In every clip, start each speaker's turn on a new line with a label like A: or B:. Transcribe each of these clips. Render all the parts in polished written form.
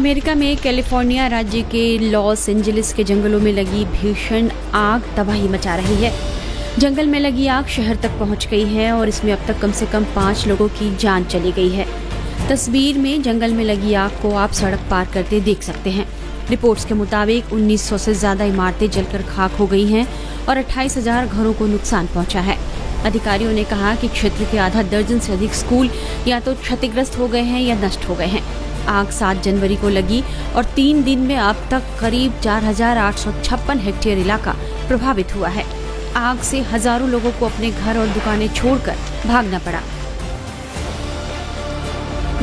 A: America में California राज्य के लॉस एंजलिस के जंगलों में लगी भीषण आग तबाही मचा रही है। जंगल में लगी आग शहर तक पहुंच गई है और इसमें अब तक कम से कम 5 लोगों की जान चली गई है। तस्वीर में जंगल में लगी आग को आप सड़क पार करते देख सकते हैं। रिपोर्ट्स के मुताबिक 1900 से ज्यादा इमारतें जलकर खाक हो गई हैं और 28,000 घरों को नुकसान पहुंचा है। अधिकारियों ने कहा कि क्षेत्र के आधा दर्जन से अधिक स्कूल या तो क्षतिग्रस्त हो गए हैं या नष्ट हो गए हैं। आग 7 जनवरी को लगी और 3 दिन में अब तक करीब 4,856 हेक्टेयर इलाका प्रभावित हुआ है। आग से हजारों लोगों को अपने घर और दुकानें छोड़कर भागना पड़ा।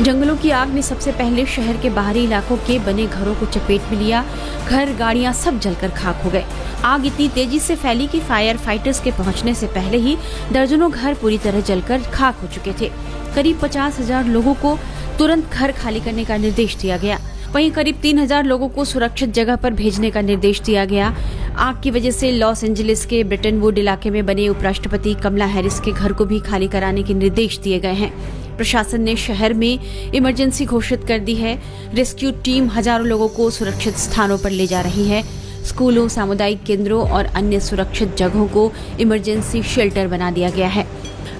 A: जंगलों की आग ने सबसे पहले शहर के बाहरी इलाकों के बने घरों को चपेट में लिया। घर, गाड़ियां सब जलकर खाक हो गए। आग इतनी तेजी से फैली कि फायर फाइटर्स के पहुंचने से पहले ही दर्जनों घर पूरी तरह जलकर खाक हो चुके थे। करीब 50,000 लोगों को तुरंत घर खाली करने का निर्देश दिया गया। वहीं करीब 3,000 लोगों को सुरक्षित जगह पर भेजने का निर्देश दिया गया। आग की वजह से लॉस एंजलिस के ब्रिटनवुड इलाके में बने उपराष्ट्रपति कमला हैरिस के घर को भी खाली कराने के निर्देश दिए गए हैं। प्रशासन ने शहर में इमरजेंसी घोषित कर दी है। रेस्क्यू टीम हजारों लोगों को सुरक्षित स्थानों पर ले जा रही है। स्कूलों, सामुदायिक केंद्रों और अन्य सुरक्षित जगहों को इमरजेंसी शेल्टर बना दिया गया है।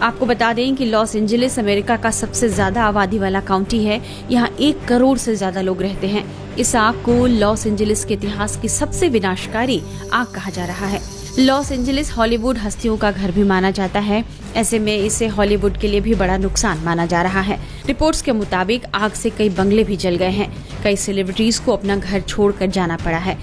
A: आपको बता दें कि लॉस एंजलिस अमेरिका का सबसे ज्यादा आबादी वाला काउंटी है। यहाँ 1 करोड़ से ज्यादा लोग रहते हैं। इस आग को लॉस एंजलिस के इतिहास की सबसे विनाशकारी आग कहा जा रहा है। लॉस एंजलिस हॉलीवुड हस्तियों का घर भी माना जाता है। ऐसे में इसे हॉलीवुड के लिए भी बड़ा नुकसान माना जा रहा है। रिपोर्ट्स के मुताबिक आग से कई बंगले भी जल गए हैं। कई सेलिब्रिटीज को अपना घर छोड़कर जाना पड़ा है।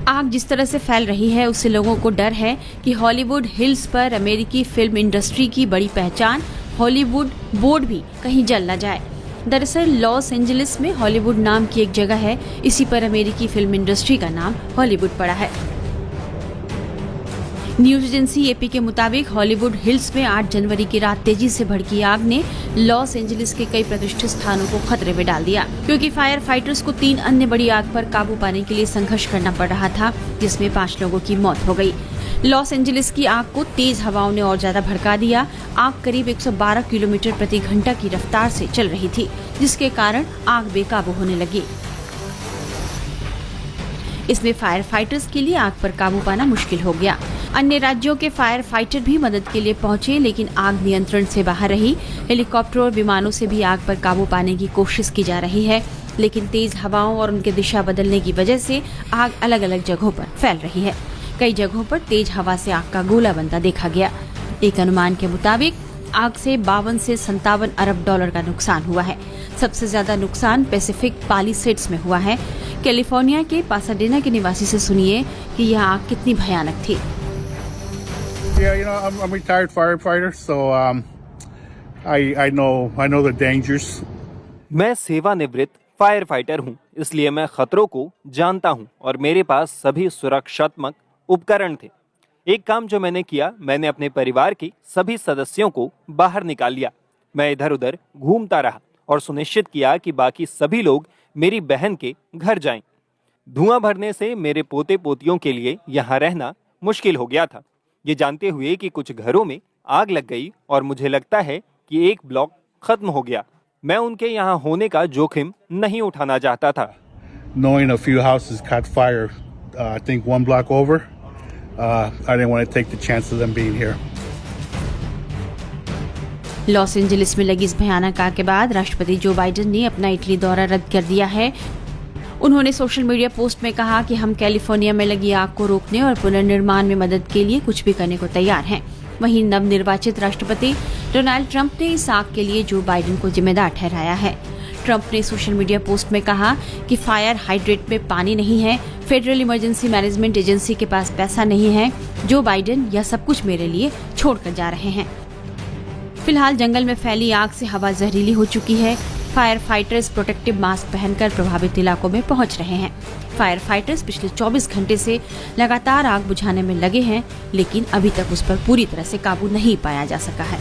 A: आग जिस तरह से फैल रही है उससे लोगों को डर है कि हॉलीवुड हिल्स पर अमेरिकी फिल्म इंडस्ट्री की बड़ी पहचान हॉलीवुड बोर्ड भी कहीं जल न जाए। दरअसल लॉस एंजलिस में हॉलीवुड नाम की एक जगह है। इसी पर अमेरिकी फिल्म इंडस्ट्री का नाम हॉलीवुड पड़ा है। न्यूज एजेंसी एपी के मुताबिक हॉलीवुड हिल्स में 8 जनवरी की रात तेजी से भड़की आग ने लॉस एंजलिस के कई प्रतिष्ठित स्थानों को खतरे में डाल दिया, क्योंकि फायर फाइटर्स को 3 अन्य बड़ी आग पर काबू पाने के लिए संघर्ष करना पड़ रहा था, जिसमें 5 लोगों की मौत हो गई। लॉस एंजलिस की आग को तेज हवाओं ने और ज्यादा भड़का दिया। आग करीब 112 किलोमीटर प्रति घंटा की रफ्तार से चल रही थी, जिसके कारण आग बेकाबू होने लगी। इसमें फायर फाइटर्स के लिए आग पर काबू पाना मुश्किल हो गया। अन्य राज्यों के फायर फाइटर भी मदद के लिए पहुंचे, लेकिन आग नियंत्रण से बाहर रही। हेलीकॉप्टर और विमानों से भी आग पर काबू पाने की कोशिश की जा रही है, लेकिन तेज हवाओं और उनके दिशा बदलने की वजह से आग अलग अलग जगहों पर फैल रही है। कई जगहों पर तेज हवा से आग का गोला बनता देखा गया। एक अनुमान के मुताबिक आग से 52 से 57 अरब डॉलर का नुकसान हुआ है। सबसे ज्यादा नुकसान पैसिफिक पालिसेड्स में हुआ है। कैलिफोर्निया के पासाडेना के निवासी से सुनिए कि यह आग कितनी भयानक थी।
B: Yeah, I'm a retired firefighter, so I know the dangers.
C: मैं सेवानिवृत्त फायर फाइटर हूँ, इसलिए मैं खतरों को जानता हूँ और मेरे पास सभी सुरक्षात्मक उपकरण थे। एक काम जो मैंने किया, मैंने अपने परिवार के सभी सदस्यों को बाहर निकाल लिया। मैं इधर उधर घूमता रहा और सुनिश्चित किया कि बाकी सभी लोग मेरी बहन के घर जाएं। धुआं भरने से मेरे पोते पोतियों के लिए यहाँ रहना मुश्किल हो गया था, ये जानते हुए कि कुछ घरों में आग लग गई और मुझे लगता है कि एक ब्लॉक खत्म हो गया। मैं उनके यहाँ होने का जोखिम नहीं उठाना चाहता था।
B: Knowing a few houses caught fire, I think 1 block over, I didn't want to take the chance of them being here.
A: Los Angeles में लगी इस भयानक आग के बाद राष्ट्रपति जो बाइडेन ने अपना इटली दौरा रद्द कर दिया है। उन्होंने सोशल मीडिया पोस्ट में कहा कि हम कैलिफोर्निया में लगी आग को रोकने और पुनर्निर्माण में मदद के लिए कुछ भी करने को तैयार हैं। वहीं नवनिर्वाचित राष्ट्रपति डोनाल्ड ट्रंप ने इस आग के लिए जो बाइडेन को जिम्मेदार ठहराया है। ट्रंप ने सोशल मीडिया पोस्ट में कहा कि फायर हाइड्रेट में पानी नहीं है, फेडरल इमरजेंसी मैनेजमेंट एजेंसी के पास पैसा नहीं है, जो बाइडेन यह सब कुछ मेरे लिए छोड़कर जा रहे हैं। फिलहाल जंगल में फैली आग से हवा जहरीली हो चुकी है। फायर फाइटर्स प्रोटेक्टिव मास्क पहनकर प्रभावित इलाकों में पहुंच रहे हैं। फायर फाइटर्स पिछले 24 घंटे से लगातार आग बुझाने में लगे हैं, लेकिन अभी तक उस पर पूरी तरह से काबू नहीं पाया जा सका है।